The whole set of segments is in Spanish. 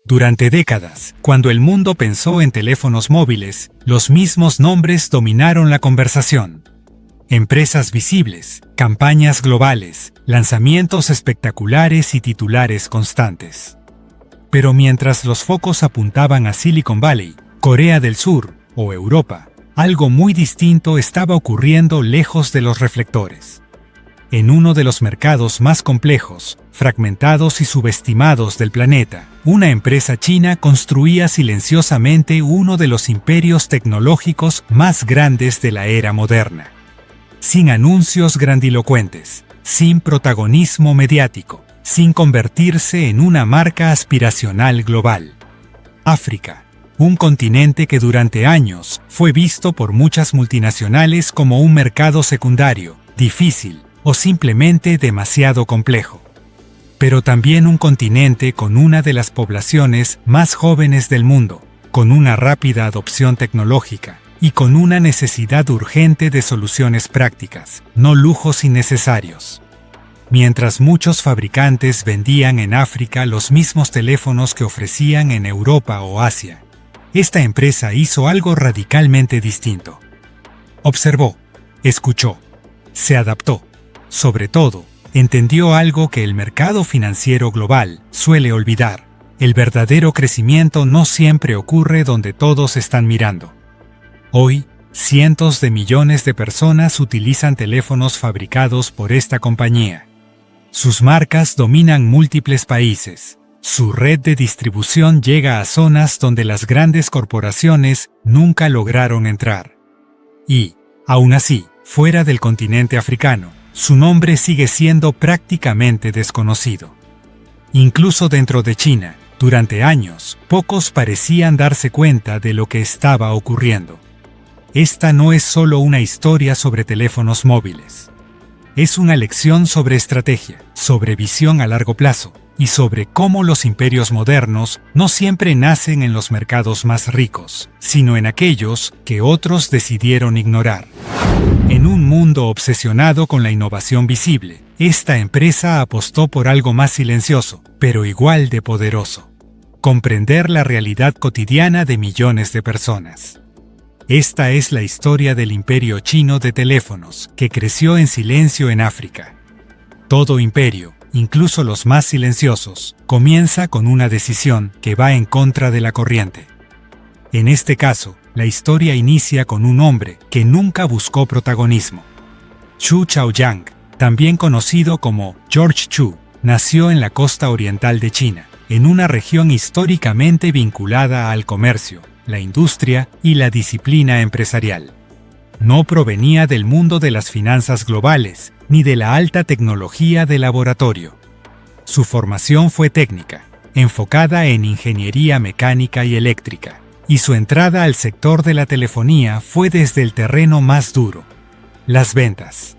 Durante décadas, cuando el mundo pensó en teléfonos móviles, los mismos nombres dominaron la conversación. Empresas visibles, campañas globales, lanzamientos espectaculares y titulares constantes. Pero mientras los focos apuntaban a Silicon Valley, Corea del Sur o Europa, algo muy distinto estaba ocurriendo lejos de los reflectores. En uno de los mercados más complejos, fragmentados y subestimados del planeta, una empresa china construía silenciosamente uno de los imperios tecnológicos más grandes de la era moderna. Sin anuncios grandilocuentes, sin protagonismo mediático, sin convertirse en una marca aspiracional global. África, un continente que durante años fue visto por muchas multinacionales como un mercado secundario, difícil o simplemente demasiado complejo. Pero también un continente con una de las poblaciones más jóvenes del mundo, con una rápida adopción tecnológica y con una necesidad urgente de soluciones prácticas, no lujos innecesarios. Mientras muchos fabricantes vendían en África los mismos teléfonos que ofrecían en Europa o Asia, esta empresa hizo algo radicalmente distinto. Observó, escuchó, se adaptó. Sobre todo, entendió algo que el mercado financiero global suele olvidar: el verdadero crecimiento no siempre ocurre donde todos están mirando. Hoy, cientos de millones de personas utilizan teléfonos fabricados por esta compañía. Sus marcas dominan múltiples países. Su red de distribución llega a zonas donde las grandes corporaciones nunca lograron entrar. Y, aún así, fuera del continente africano, su nombre sigue siendo prácticamente desconocido. Incluso dentro de China, durante años, pocos parecían darse cuenta de lo que estaba ocurriendo. Esta no es solo una historia sobre teléfonos móviles. Es una lección sobre estrategia, sobre visión a largo plazo y sobre cómo los imperios modernos no siempre nacen en los mercados más ricos, sino en aquellos que otros decidieron ignorar. En un mundo obsesionado con la innovación visible, esta empresa apostó por algo más silencioso, pero igual de poderoso: comprender la realidad cotidiana de millones de personas. Esta es la historia del imperio chino de teléfonos, que creció en silencio en África. Todo imperio, incluso los más silenciosos, comienza con una decisión que va en contra de la corriente. En este caso, la historia inicia con un hombre que nunca buscó protagonismo. Chu Chaoyang, también conocido como George Chu, nació en la costa oriental de China, en una región históricamente vinculada al comercio, la industria y la disciplina empresarial. No provenía del mundo de las finanzas globales, ni de la alta tecnología de laboratorio. Su formación fue técnica, enfocada en ingeniería mecánica y eléctrica, y su entrada al sector de la telefonía fue desde el terreno más duro: las ventas.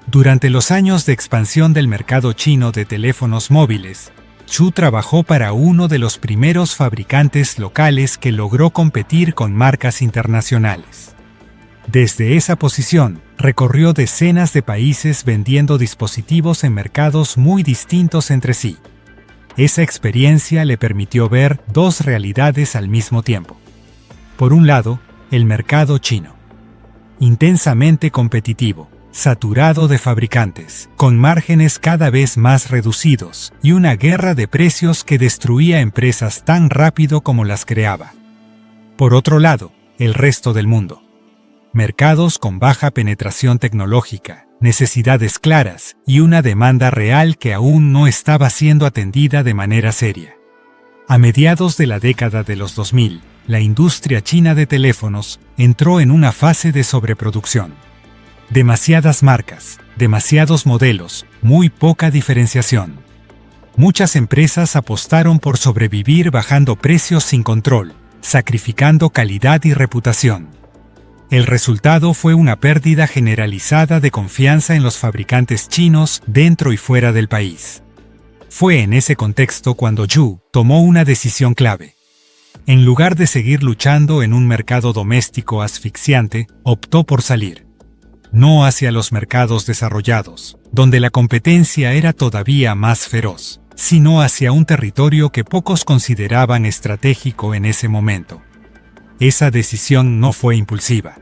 Durante los años de expansión del mercado chino de teléfonos móviles, Chu trabajó para uno de los primeros fabricantes locales que logró competir con marcas internacionales. Desde esa posición, recorrió decenas de países vendiendo dispositivos en mercados muy distintos entre sí. Esa experiencia le permitió ver dos realidades al mismo tiempo. Por un lado, el mercado chino, intensamente competitivo, saturado de fabricantes, con márgenes cada vez más reducidos y una guerra de precios que destruía empresas tan rápido como las creaba. Por otro lado, el resto del mundo. Mercados con baja penetración tecnológica, necesidades claras y una demanda real que aún no estaba siendo atendida de manera seria. A mediados de la década de los 2000, la industria china de teléfonos entró en una fase de sobreproducción. Demasiadas marcas, demasiados modelos, muy poca diferenciación. Muchas empresas apostaron por sobrevivir bajando precios sin control, sacrificando calidad y reputación. El resultado fue una pérdida generalizada de confianza en los fabricantes chinos dentro y fuera del país. Fue en ese contexto cuando Chu tomó una decisión clave. En lugar de seguir luchando en un mercado doméstico asfixiante, optó por salir. No hacia los mercados desarrollados, donde la competencia era todavía más feroz, sino hacia un territorio que pocos consideraban estratégico en ese momento. Esa decisión no fue impulsiva.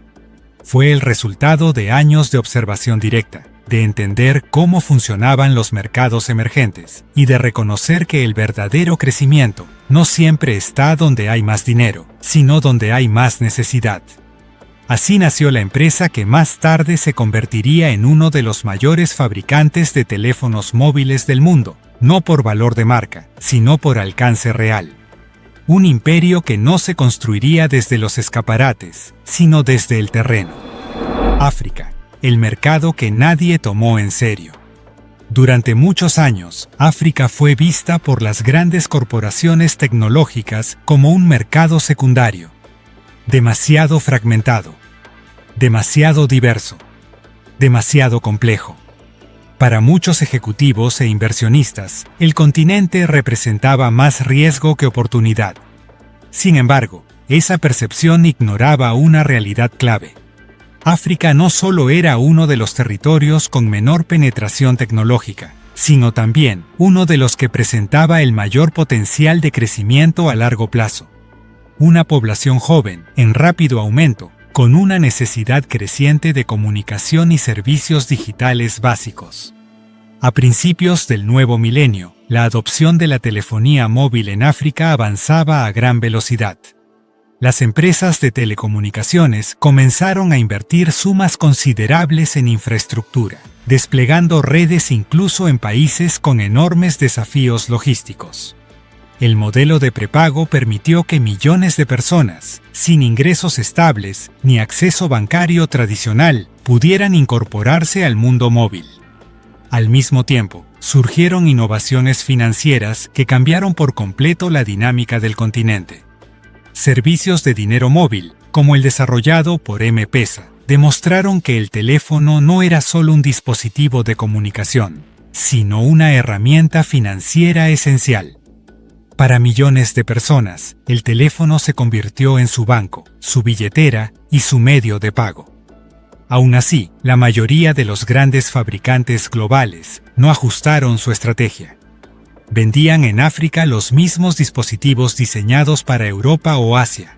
Fue el resultado de años de observación directa, de entender cómo funcionaban los mercados emergentes y de reconocer que el verdadero crecimiento no siempre está donde hay más dinero, sino donde hay más necesidad. Así nació la empresa que más tarde se convertiría en uno de los mayores fabricantes de teléfonos móviles del mundo, no por valor de marca, sino por alcance real. Un imperio que no se construiría desde los escaparates, sino desde el terreno. África, el mercado que nadie tomó en serio. Durante muchos años, África fue vista por las grandes corporaciones tecnológicas como un mercado secundario. Demasiado fragmentado, demasiado diverso, demasiado complejo. Para muchos ejecutivos e inversionistas, el continente representaba más riesgo que oportunidad. Sin embargo, esa percepción ignoraba una realidad clave. África no solo era uno de los territorios con menor penetración tecnológica, sino también uno de los que presentaba el mayor potencial de crecimiento a largo plazo. Una población joven, en rápido aumento, con una necesidad creciente de comunicación y servicios digitales básicos. A principios del nuevo milenio, la adopción de la telefonía móvil en África avanzaba a gran velocidad. Las empresas de telecomunicaciones comenzaron a invertir sumas considerables en infraestructura, desplegando redes incluso en países con enormes desafíos logísticos. El modelo de prepago permitió que millones de personas, sin ingresos estables ni acceso bancario tradicional, pudieran incorporarse al mundo móvil. Al mismo tiempo, surgieron innovaciones financieras que cambiaron por completo la dinámica del continente. Servicios de dinero móvil, como el desarrollado por M-Pesa, demostraron que el teléfono no era solo un dispositivo de comunicación, sino una herramienta financiera esencial. Para millones de personas, el teléfono se convirtió en su banco, su billetera y su medio de pago. Aún así, la mayoría de los grandes fabricantes globales no ajustaron su estrategia. Vendían en África los mismos dispositivos diseñados para Europa o Asia.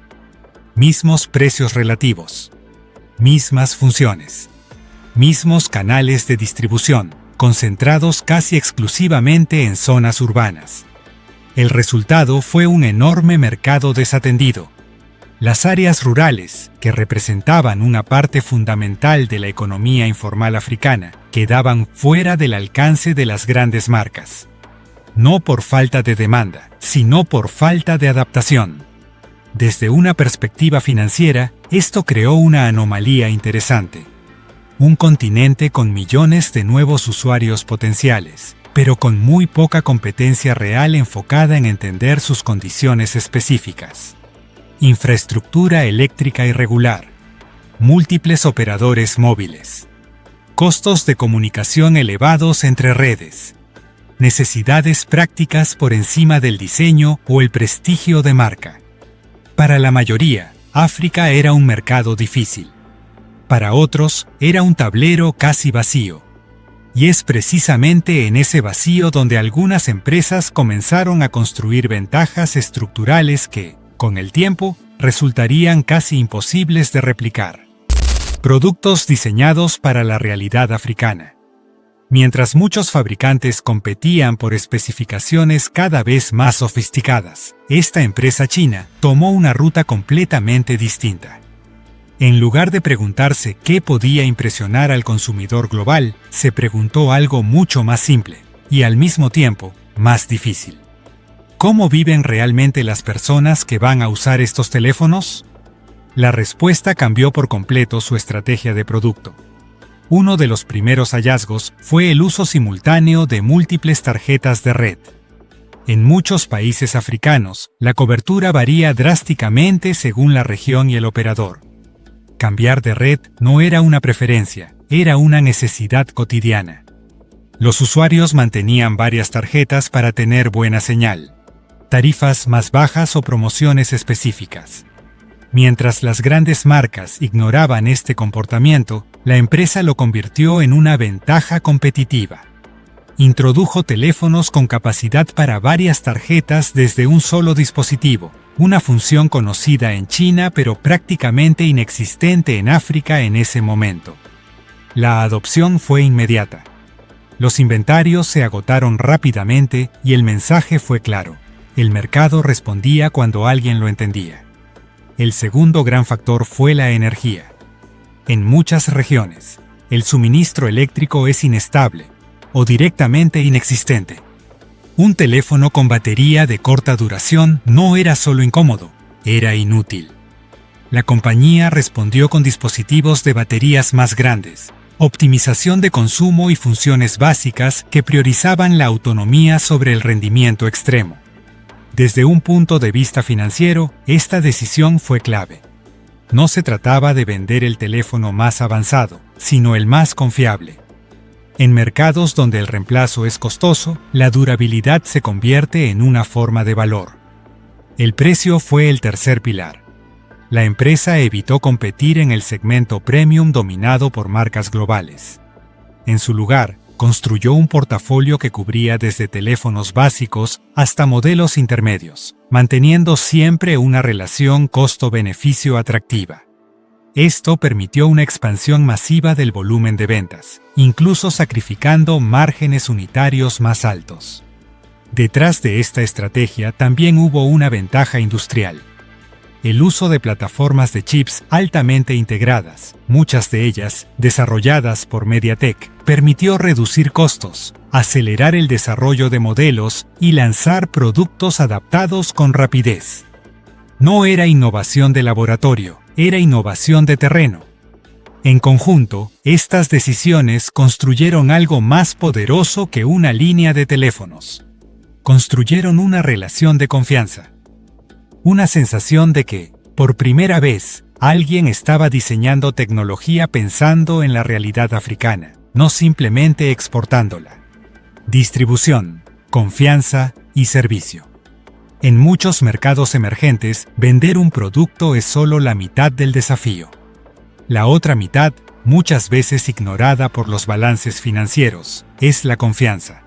Mismos precios relativos. Mismas funciones. Mismos canales de distribución, concentrados casi exclusivamente en zonas urbanas. El resultado fue un enorme mercado desatendido. Las áreas rurales, que representaban una parte fundamental de la economía informal africana, quedaban fuera del alcance de las grandes marcas. No por falta de demanda, sino por falta de adaptación. Desde una perspectiva financiera, esto creó una anomalía interesante. Un continente con millones de nuevos usuarios potenciales, pero con muy poca competencia real enfocada en entender sus condiciones específicas. Infraestructura eléctrica irregular. Múltiples operadores móviles. Costos de comunicación elevados entre redes. Necesidades prácticas por encima del diseño o el prestigio de marca. Para la mayoría, África era un mercado difícil. Para otros, era un tablero casi vacío. Y es precisamente en ese vacío donde algunas empresas comenzaron a construir ventajas estructurales que, con el tiempo, resultarían casi imposibles de replicar. Productos diseñados para la realidad africana. Mientras muchos fabricantes competían por especificaciones cada vez más sofisticadas, esta empresa china tomó una ruta completamente distinta. En lugar de preguntarse qué podía impresionar al consumidor global, se preguntó algo mucho más simple, y al mismo tiempo, más difícil. ¿Cómo viven realmente las personas que van a usar estos teléfonos? La respuesta cambió por completo su estrategia de producto. Uno de los primeros hallazgos fue el uso simultáneo de múltiples tarjetas de red. En muchos países africanos, la cobertura varía drásticamente según la región y el operador. Cambiar de red no era una preferencia, era una necesidad cotidiana. Los usuarios mantenían varias tarjetas para tener buena señal, tarifas más bajas o promociones específicas. Mientras las grandes marcas ignoraban este comportamiento, la empresa lo convirtió en una ventaja competitiva. introdujo teléfonos con capacidad para varias tarjetas desde un solo dispositivo, una función conocida en China pero prácticamente inexistente en África en ese momento. La adopción fue inmediata. Los inventarios se agotaron rápidamente y el mensaje fue claro. El mercado respondía cuando alguien lo entendía. El segundo gran factor fue la energía. En muchas regiones, el suministro eléctrico es inestable o directamente inexistente. Un teléfono con batería de corta duración no era solo incómodo, era inútil. La compañía respondió con dispositivos de baterías más grandes, optimización de consumo y funciones básicas que priorizaban la autonomía sobre el rendimiento extremo. Desde un punto de vista financiero, esta decisión fue clave. No se trataba de vender el teléfono más avanzado, sino el más confiable. En mercados donde el reemplazo es costoso, la durabilidad se convierte en una forma de valor. El precio fue el tercer pilar. La empresa evitó competir en el segmento premium dominado por marcas globales. En su lugar, construyó un portafolio que cubría desde teléfonos básicos hasta modelos intermedios, manteniendo siempre una relación costo-beneficio atractiva. Esto permitió una expansión masiva del volumen de ventas, incluso sacrificando márgenes unitarios más altos. Detrás de esta estrategia también hubo una ventaja industrial. El uso de plataformas de chips altamente integradas, muchas de ellas desarrolladas por MediaTek, permitió reducir costos, acelerar el desarrollo de modelos y lanzar productos adaptados con rapidez. No era innovación de laboratorio, era innovación de terreno. En conjunto, estas decisiones construyeron algo más poderoso que una línea de teléfonos. Construyeron una relación de confianza. Una sensación de que, por primera vez, alguien estaba diseñando tecnología pensando en la realidad africana, no simplemente exportándola. Distribución, confianza y servicio. En muchos mercados emergentes, vender un producto es solo la mitad del desafío. La otra mitad, muchas veces ignorada por los balances financieros, es la confianza.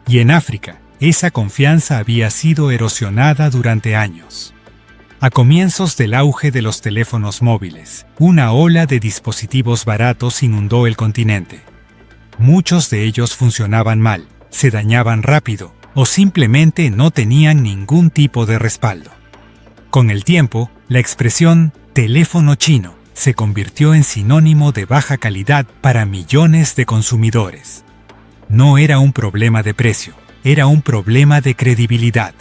Y en África, esa confianza había sido erosionada durante años. A comienzos del auge de los teléfonos móviles, una ola de dispositivos baratos inundó el continente. Muchos de ellos funcionaban mal, se dañaban rápido, o simplemente no tenían ningún tipo de respaldo. Con el tiempo, la expresión «teléfono chino» se convirtió en sinónimo de baja calidad para millones de consumidores. No era un problema de precio, era un problema de credibilidad.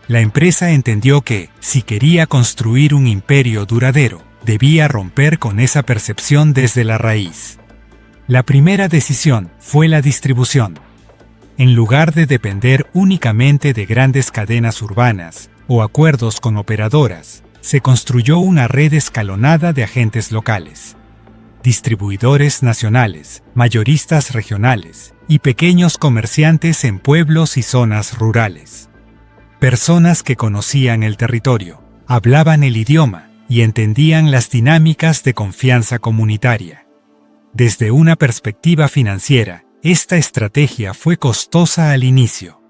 La empresa entendió que, si quería construir un imperio duradero, debía romper con esa percepción desde la raíz. La primera decisión fue la distribución. En lugar de depender únicamente de grandes cadenas urbanas o acuerdos con operadoras, se construyó una red escalonada de agentes locales. Distribuidores nacionales, mayoristas regionales y pequeños comerciantes en pueblos y zonas rurales. Personas que conocían el territorio, hablaban el idioma y entendían las dinámicas de confianza comunitaria. Desde una perspectiva financiera, esta estrategia fue costosa al inicio.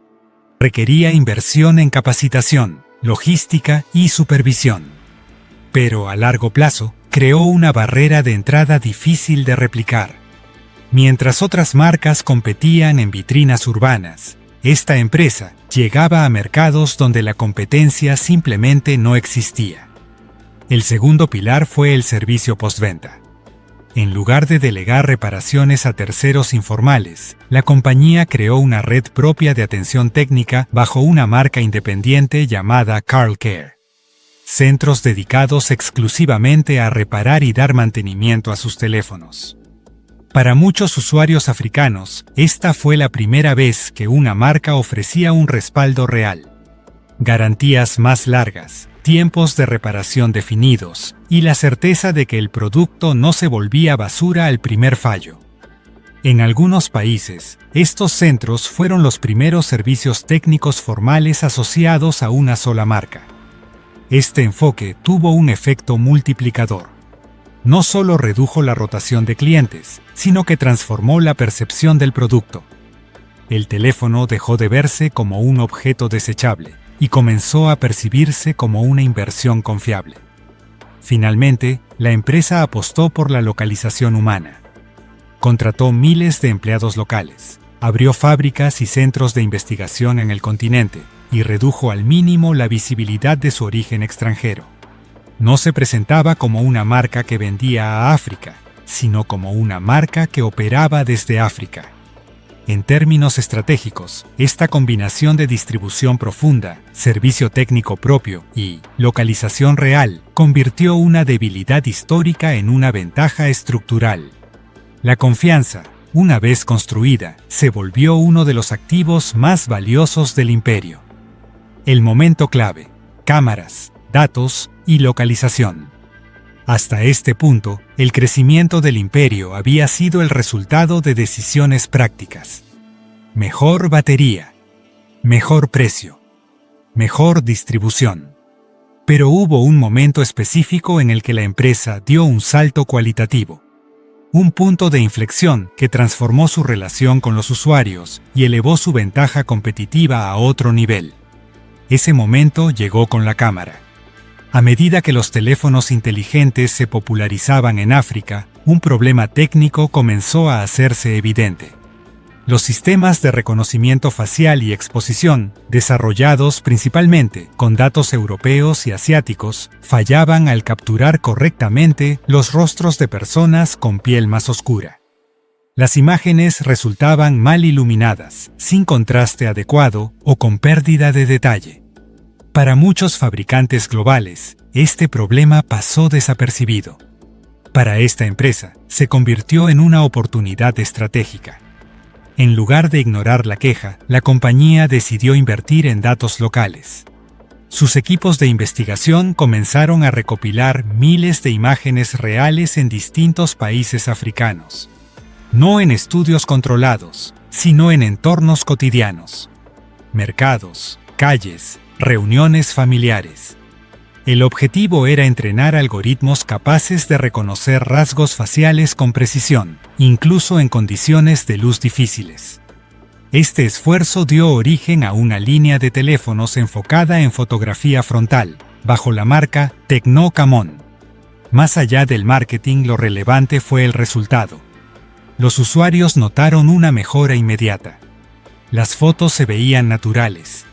Requería inversión en capacitación, logística y supervisión. Pero a largo plazo, creó una barrera de entrada difícil de replicar. Mientras otras marcas competían en vitrinas urbanas, esta empresa llegaba a mercados donde la competencia simplemente no existía. El segundo pilar fue el servicio postventa. En lugar de delegar reparaciones a terceros informales, la compañía creó una red propia de atención técnica bajo una marca independiente llamada Carl Care. Centros dedicados exclusivamente a reparar y dar mantenimiento a sus teléfonos. Para muchos usuarios africanos, esta fue la primera vez que una marca ofrecía un respaldo real. Garantías más largas, tiempos de reparación definidos y la certeza de que el producto no se volvía basura al primer fallo. En algunos países, estos centros fueron los primeros servicios técnicos formales asociados a una sola marca. Este enfoque tuvo un efecto multiplicador. No solo redujo la rotación de clientes, sino que transformó la percepción del producto. el teléfono dejó de verse como un objeto desechable y comenzó a percibirse como una inversión confiable. Finalmente, la empresa apostó por la localización humana. Contrató miles de empleados locales, abrió fábricas y centros de investigación en el continente y redujo al mínimo la visibilidad de su origen extranjero. No se presentaba como una marca que vendía a África, sino como una marca que operaba desde África. En términos estratégicos, esta combinación de distribución profunda, servicio técnico propio y localización real convirtió una debilidad histórica en una ventaja estructural. La confianza, una vez construida, se volvió uno de los activos más valiosos del imperio. El momento clave: cámaras, datos y localización. Hasta este punto, el crecimiento del imperio había sido el resultado de decisiones prácticas. Mejor batería, mejor precio, mejor distribución. Pero hubo un momento específico en el que la empresa dio un salto cualitativo. Un punto de inflexión que transformó su relación con los usuarios y elevó su ventaja competitiva a otro nivel. Ese momento llegó con la cámara. A medida que los teléfonos inteligentes se popularizaban en África, un problema técnico comenzó a hacerse evidente. Los sistemas de reconocimiento facial y exposición, desarrollados principalmente con datos europeos y asiáticos, fallaban al capturar correctamente los rostros de personas con piel más oscura. Las imágenes resultaban mal iluminadas, sin contraste adecuado o con pérdida de detalle. Para muchos fabricantes globales, este problema pasó desapercibido. Para esta empresa, se convirtió en una oportunidad estratégica. En lugar de ignorar la queja, la compañía decidió invertir en datos locales. Sus equipos de investigación comenzaron a recopilar miles de imágenes reales en distintos países africanos. No en estudios controlados, sino en entornos cotidianos. Mercados, calles, reuniones familiares. El objetivo era entrenar algoritmos capaces de reconocer rasgos faciales con precisión, incluso en condiciones de luz difíciles. Este esfuerzo dio origen a una línea de teléfonos enfocada en fotografía frontal, bajo la marca Tecno-Camon. Más allá del marketing, lo relevante fue el resultado. Los usuarios notaron una mejora inmediata. Las fotos se veían naturales.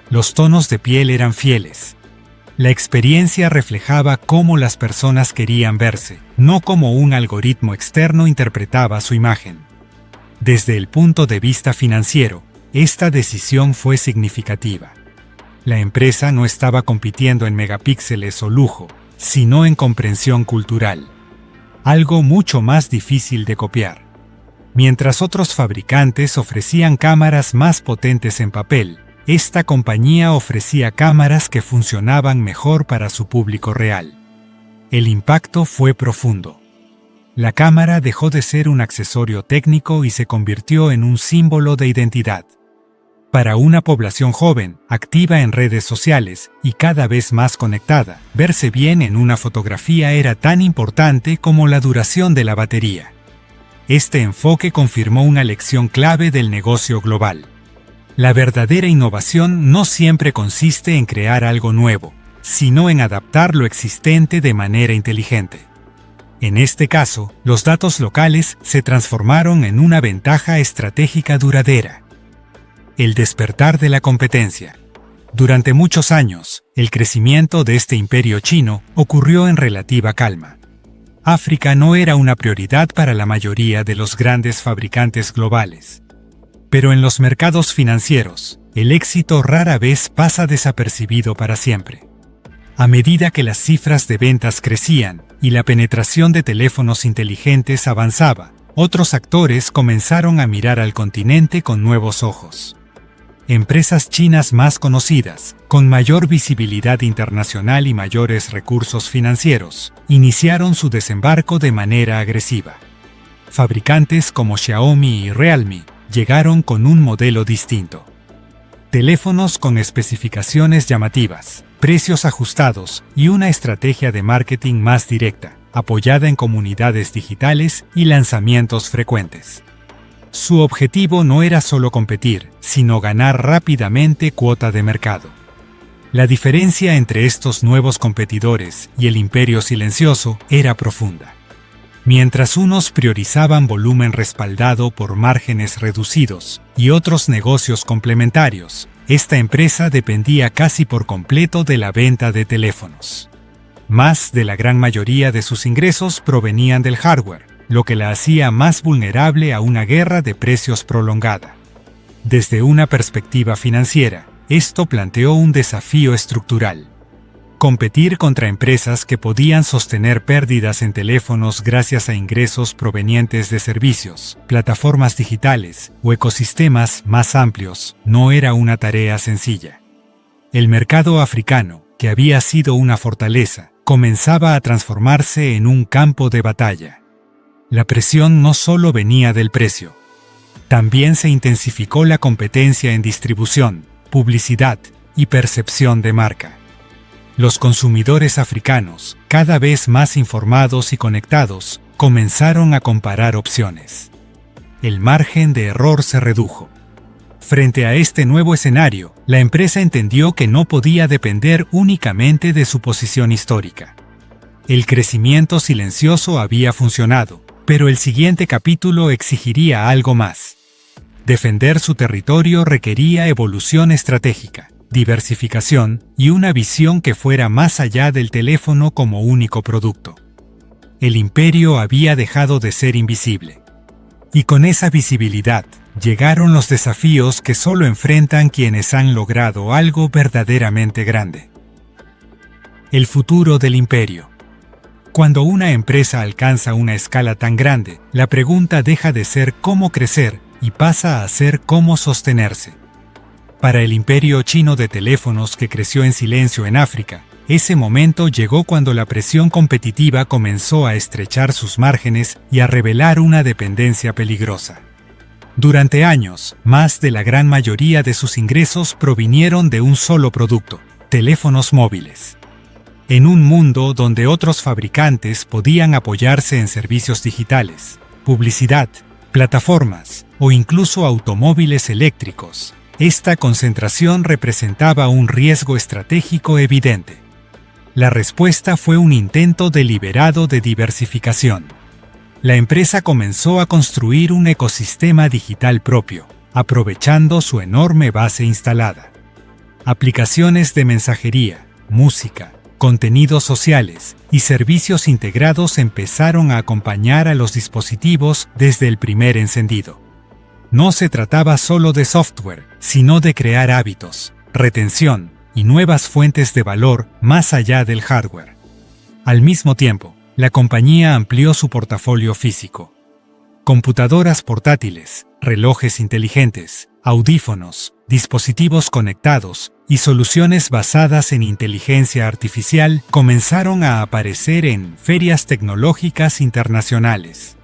Los tonos de piel eran fieles. La experiencia reflejaba cómo las personas querían verse, no cómo un algoritmo externo interpretaba su imagen. Desde el punto de vista financiero, esta decisión fue significativa. La empresa no estaba compitiendo en megapíxeles o lujo, sino en comprensión cultural. Algo mucho más difícil de copiar. Mientras otros fabricantes ofrecían cámaras más potentes en papel, esta compañía ofrecía cámaras que funcionaban mejor para su público real. El impacto fue profundo. La cámara dejó de ser un accesorio técnico y se convirtió en un símbolo de identidad. Para una población joven, activa en redes sociales y cada vez más conectada, verse bien en una fotografía era tan importante como la duración de la batería. Este enfoque confirmó una lección clave del negocio global. La verdadera innovación no siempre consiste en crear algo nuevo, sino en adaptar lo existente de manera inteligente. En este caso, los datos locales se transformaron en una ventaja estratégica duradera. El despertar de la competencia. Durante muchos años, el crecimiento de este imperio chino ocurrió en relativa calma. África no era una prioridad para la mayoría de los grandes fabricantes globales. Pero en los mercados financieros, el éxito rara vez pasa desapercibido para siempre. A medida que las cifras de ventas crecían y la penetración de teléfonos inteligentes avanzaba, otros actores comenzaron a mirar al continente con nuevos ojos. Empresas chinas más conocidas, con mayor visibilidad internacional y mayores recursos financieros, iniciaron su desembarco de manera agresiva. Fabricantes como Xiaomi y Realme llegaron con un modelo distinto. Teléfonos con especificaciones llamativas, precios ajustados y una estrategia de marketing más directa, apoyada en comunidades digitales y lanzamientos frecuentes. Su objetivo no era solo competir, sino ganar rápidamente cuota de mercado. La diferencia entre estos nuevos competidores y el imperio silencioso era profunda. Mientras unos priorizaban volumen respaldado por márgenes reducidos y otros negocios complementarios, esta empresa dependía casi por completo de la venta de teléfonos. Más de la gran mayoría de sus ingresos provenían del hardware, lo que la hacía más vulnerable a una guerra de precios prolongada. Desde una perspectiva financiera, esto planteó un desafío estructural. Competir contra empresas que podían sostener pérdidas en teléfonos gracias a ingresos provenientes de servicios, plataformas digitales o ecosistemas más amplios no era una tarea sencilla. El mercado africano, que había sido una fortaleza, comenzaba a transformarse en un campo de batalla. La presión no solo venía del precio. También se intensificó la competencia en distribución, publicidad y percepción de marca. Los consumidores africanos, cada vez más informados y conectados, comenzaron a comparar opciones. El margen de error se redujo. Frente a este nuevo escenario, la empresa entendió que no podía depender únicamente de su posición histórica. El crecimiento silencioso había funcionado, pero el siguiente capítulo exigiría algo más. Defender su territorio requería evolución estratégica, diversificación y una visión que fuera más allá del teléfono como único producto. El imperio había dejado de ser invisible. Y con esa visibilidad, llegaron los desafíos que solo enfrentan quienes han logrado algo verdaderamente grande. El futuro del imperio. Cuando una empresa alcanza una escala tan grande, la pregunta deja de ser cómo crecer y pasa a ser cómo sostenerse. Para el imperio chino de teléfonos que creció en silencio en África, ese momento llegó cuando la presión competitiva comenzó a estrechar sus márgenes y a revelar una dependencia peligrosa. Durante años, más de la gran mayoría de sus ingresos provinieron de un solo producto: teléfonos móviles. En un mundo donde otros fabricantes podían apoyarse en servicios digitales, publicidad, plataformas o incluso automóviles eléctricos, esta concentración representaba un riesgo estratégico evidente. La respuesta fue un intento deliberado de diversificación. La empresa comenzó a construir un ecosistema digital propio, aprovechando su enorme base instalada. Aplicaciones de mensajería, música, contenidos sociales y servicios integrados empezaron a acompañar a los dispositivos desde el primer encendido. No se trataba solo de software, sino de crear hábitos, retención y nuevas fuentes de valor más allá del hardware. Al mismo tiempo, la compañía amplió su portafolio físico. Computadoras portátiles, relojes inteligentes, audífonos, dispositivos conectados y soluciones basadas en inteligencia artificial comenzaron a aparecer en ferias tecnológicas internacionales.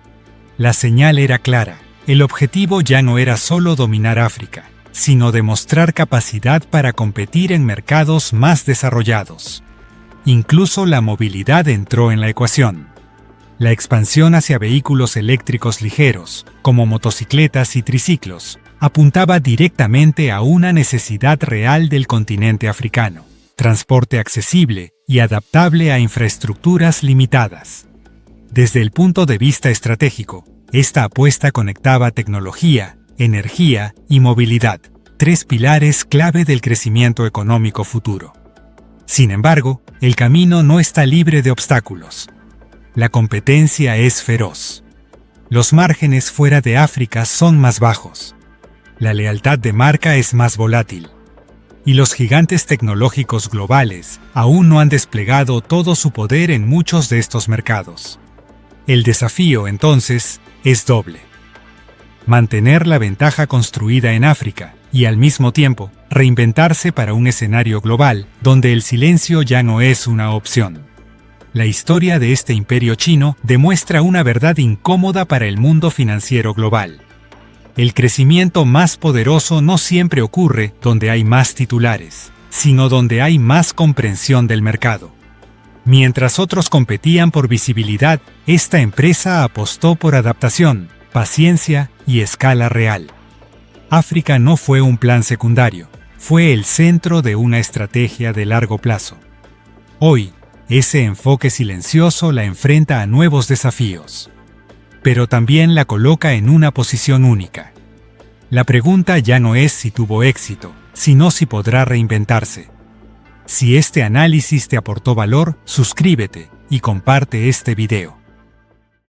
La señal era clara. El objetivo ya no era solo dominar África, sino demostrar capacidad para competir en mercados más desarrollados. Incluso la movilidad entró en la ecuación. La expansión hacia vehículos eléctricos ligeros, como motocicletas y triciclos, apuntaba directamente a una necesidad real del continente africano: transporte accesible y adaptable a infraestructuras limitadas. Desde el punto de vista estratégico, esta apuesta conectaba tecnología, energía y movilidad, tres pilares clave del crecimiento económico futuro. Sin embargo, el camino no está libre de obstáculos. La competencia es feroz. Los márgenes fuera de África son más bajos. La lealtad de marca es más volátil. Y los gigantes tecnológicos globales aún no han desplegado todo su poder en muchos de estos mercados. El desafío, entonces, es doble: mantener la ventaja construida en África y, al mismo tiempo, reinventarse para un escenario global donde el silencio ya no es una opción. La historia de este imperio chino demuestra una verdad incómoda para el mundo financiero global. El crecimiento más poderoso no siempre ocurre donde hay más titulares, sino donde hay más comprensión del mercado. Mientras otros competían por visibilidad, esta empresa apostó por adaptación, paciencia y escala real. África no fue un plan secundario, fue el centro de una estrategia de largo plazo. Hoy, ese enfoque silencioso la enfrenta a nuevos desafíos, pero también la coloca en una posición única. La pregunta ya no es si tuvo éxito, sino si podrá reinventarse. Si este análisis te aportó valor, suscríbete y comparte este video.